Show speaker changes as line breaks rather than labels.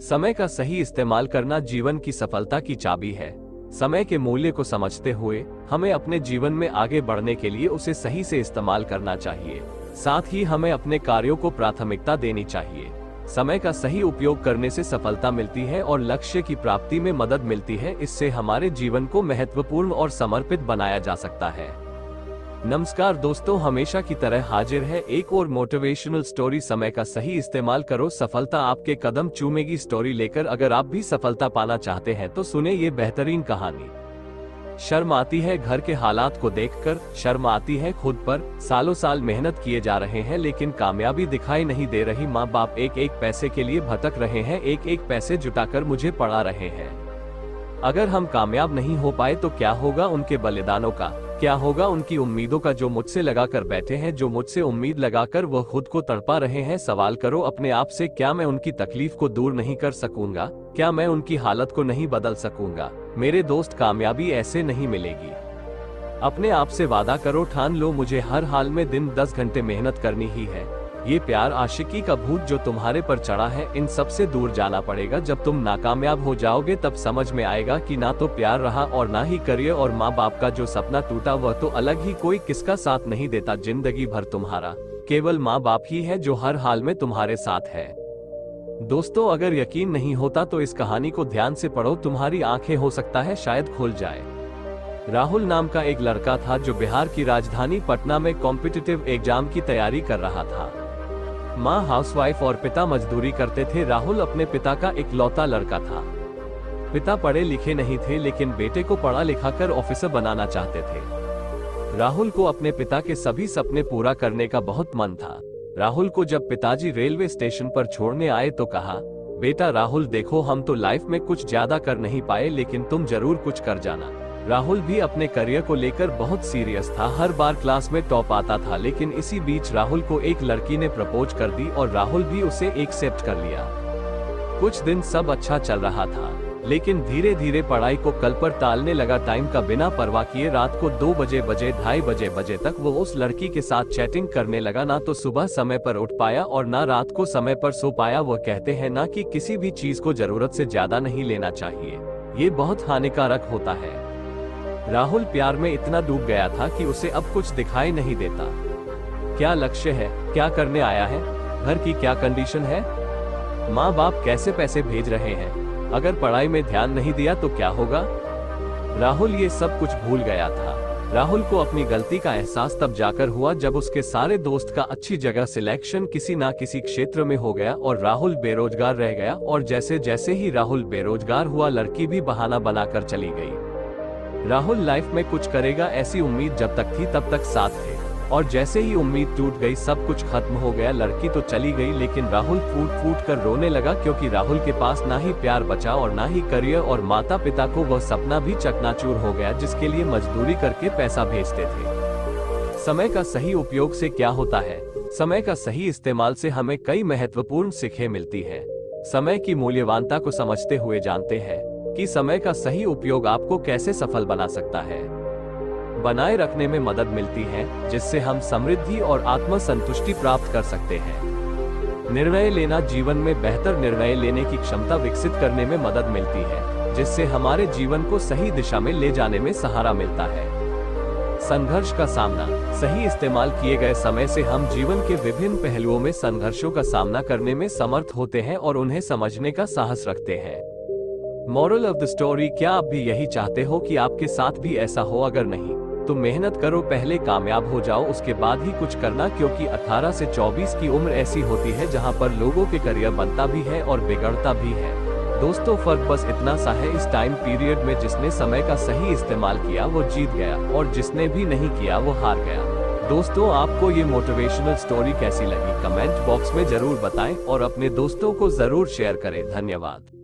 समय का सही इस्तेमाल करना जीवन की सफलता की चाबी है। समय के मूल्य को समझते हुए हमें अपने जीवन में आगे बढ़ने के लिए उसे सही से इस्तेमाल करना चाहिए। साथ ही हमें अपने कार्यों को प्राथमिकता देनी चाहिए। समय का सही उपयोग करने से सफलता मिलती है और लक्ष्य की प्राप्ति में मदद मिलती है। इससे हमारे जीवन को महत्वपूर्ण और समर्पित बनाया जा सकता है। नमस्कार दोस्तों, हमेशा की तरह हाजिर है एक और मोटिवेशनल स्टोरी। समय का सही इस्तेमाल करो, सफलता आपके कदम चूमेगी स्टोरी लेकर। अगर आप भी सफलता पाना चाहते हैं तो सुने ये बेहतरीन कहानी। शर्म आती है घर के हालात को देखकर, शर्म आती है खुद पर। सालों साल मेहनत किए जा रहे हैं लेकिन कामयाबी दिखाई नहीं दे रही। माँ बाप एक एक पैसे के लिए भटक रहे हैं, एक एक पैसे जुटाकर मुझे पढ़ा रहे हैं। अगर हम कामयाब नहीं हो पाए तो क्या होगा उनके बलिदानों का, क्या होगा उनकी उम्मीदों का जो मुझसे लगाकर बैठे हैं, जो मुझसे उम्मीद लगाकर वो खुद को तड़पा रहे हैं। सवाल करो अपने आप से, क्या मैं उनकी तकलीफ को दूर नहीं कर सकूंगा? क्या मैं उनकी हालत को नहीं बदल सकूंगा? मेरे दोस्त, कामयाबी ऐसे नहीं मिलेगी। अपने आप से वादा करो, ठान लो, मुझे हर हाल में दिन 10 घंटे मेहनत करनी ही है। ये प्यार आशिकी का भूत जो तुम्हारे पर चढ़ा है, इन सब से दूर जाना पड़ेगा। जब तुम नाकामयाब हो जाओगे तब समझ में आएगा कि ना तो प्यार रहा और ना ही करियर। और माँ बाप का जो सपना टूटा वह तो अलग ही, कोई किसका साथ नहीं देता जिंदगी भर तुम्हारा। केवल माँ बाप ही है जो हर हाल में तुम्हारे साथ है। दोस्तों, अगर यकीन नहीं होता तो इस कहानी को ध्यान से पढ़ो, तुम्हारी आंखें हो सकता है शायद खुल जाए। राहुल नाम का एक लड़का था जो बिहार की राजधानी पटना में कॉम्पिटिटिव एग्जाम की तैयारी कर रहा था। माँ हाउसवाइफ और पिता मजदूरी करते थे। राहुल अपने पिता का इकलौता लड़का था। पिता पढ़े लिखे नहीं थे लेकिन बेटे को पढ़ा लिखा कर ऑफिसर बनाना चाहते थे। राहुल को अपने पिता के सभी सपने पूरा करने का बहुत मन था। राहुल को जब पिताजी रेलवे स्टेशन पर छोड़ने आए तो कहा, बेटा राहुल, देखो हम तो लाइफ में कुछ ज्यादा कर नहीं पाए लेकिन तुम जरूर कुछ कर जाना। राहुल भी अपने करियर को लेकर बहुत सीरियस था। हर बार क्लास में टॉप आता था। लेकिन इसी बीच राहुल को एक लड़की ने प्रपोज कर दी और राहुल भी उसे एक्सेप्ट कर लिया। कुछ दिन सब अच्छा चल रहा था लेकिन धीरे धीरे पढ़ाई को कल पर टालने लगा। टाइम का बिना परवाह किए रात को 2 बजे 2:30 बजे तक वो उस लड़की के साथ चैटिंग करने लगा। ना तो सुबह समय पर उठ पाया और ना रात को समय पर सो पाया। वो कहते हैं ना कि किसी भी चीज को जरूरत से ज्यादा नहीं लेना चाहिए, ये बहुत हानिकारक होता है। राहुल प्यार में इतना डूब गया था कि उसे अब कुछ दिखाई नहीं देता। क्या लक्ष्य है, क्या करने आया है, घर की क्या कंडीशन है, माँ बाप कैसे पैसे भेज रहे हैं, अगर पढ़ाई में ध्यान नहीं दिया तो क्या होगा? राहुल ये सब कुछ भूल गया था। राहुल को अपनी गलती का एहसास तब जाकर हुआ जब उसके सारे दोस्त का अच्छी जगह सिलेक्शन किसी ना किसी क्षेत्र में हो गया और राहुल बेरोजगार रह गया। और जैसे जैसे ही राहुल बेरोजगार हुआ, लड़की भी बहाना बनाकर चली गई। राहुल लाइफ में कुछ करेगा ऐसी उम्मीद जब तक थी तब तक साथ थे, और जैसे ही उम्मीद टूट गई सब कुछ खत्म हो गया। लड़की तो चली गई लेकिन राहुल फूट फूट कर रोने लगा क्योंकि राहुल के पास ना ही प्यार बचा और ना ही करियर। और माता पिता को वह सपना भी चकनाचूर हो गया जिसके लिए मजदूरी करके पैसा भेजते थे। समय का सही उपयोग से क्या होता है? समय का सही इस्तेमाल से हमें कई महत्वपूर्ण सीखें मिलती है। समय की मूल्यवानता को समझते हुए जानते हैं कि समय का सही उपयोग आपको कैसे सफल बना सकता है, बनाए रखने में मदद मिलती है, जिससे हम समृद्धि और आत्मसंतुष्टि प्राप्त कर सकते हैं। निर्णय लेना, जीवन में बेहतर निर्णय लेने की क्षमता विकसित करने में मदद मिलती है, जिससे हमारे जीवन को सही दिशा में ले जाने में सहारा मिलता है। संघर्ष का सामना, सही इस्तेमाल किए गए समय से हम जीवन के विभिन्न पहलुओं में संघर्षों का सामना करने में समर्थ होते हैं और उन्हें समझने का साहस रखते हैं। मॉरल ऑफ द स्टोरी, क्या आप भी यही चाहते हो कि आपके साथ भी ऐसा हो? अगर नहीं तो मेहनत करो, पहले कामयाब हो जाओ, उसके बाद ही कुछ करना। क्योंकि 18 से 24 की उम्र ऐसी होती है जहां पर लोगों के करियर बनता भी है और बिगड़ता भी है। दोस्तों, फर्क बस इतना सा है, इस टाइम पीरियड में जिसने समय का सही इस्तेमाल किया वो जीत गया और जिसने भी नहीं किया वो हार गया। दोस्तों, आपको ये मोटिवेशनल स्टोरी कैसी लगी? कमेंट बॉक्स में जरूर बताएं और अपने दोस्तों को जरूर शेयर करें। धन्यवाद।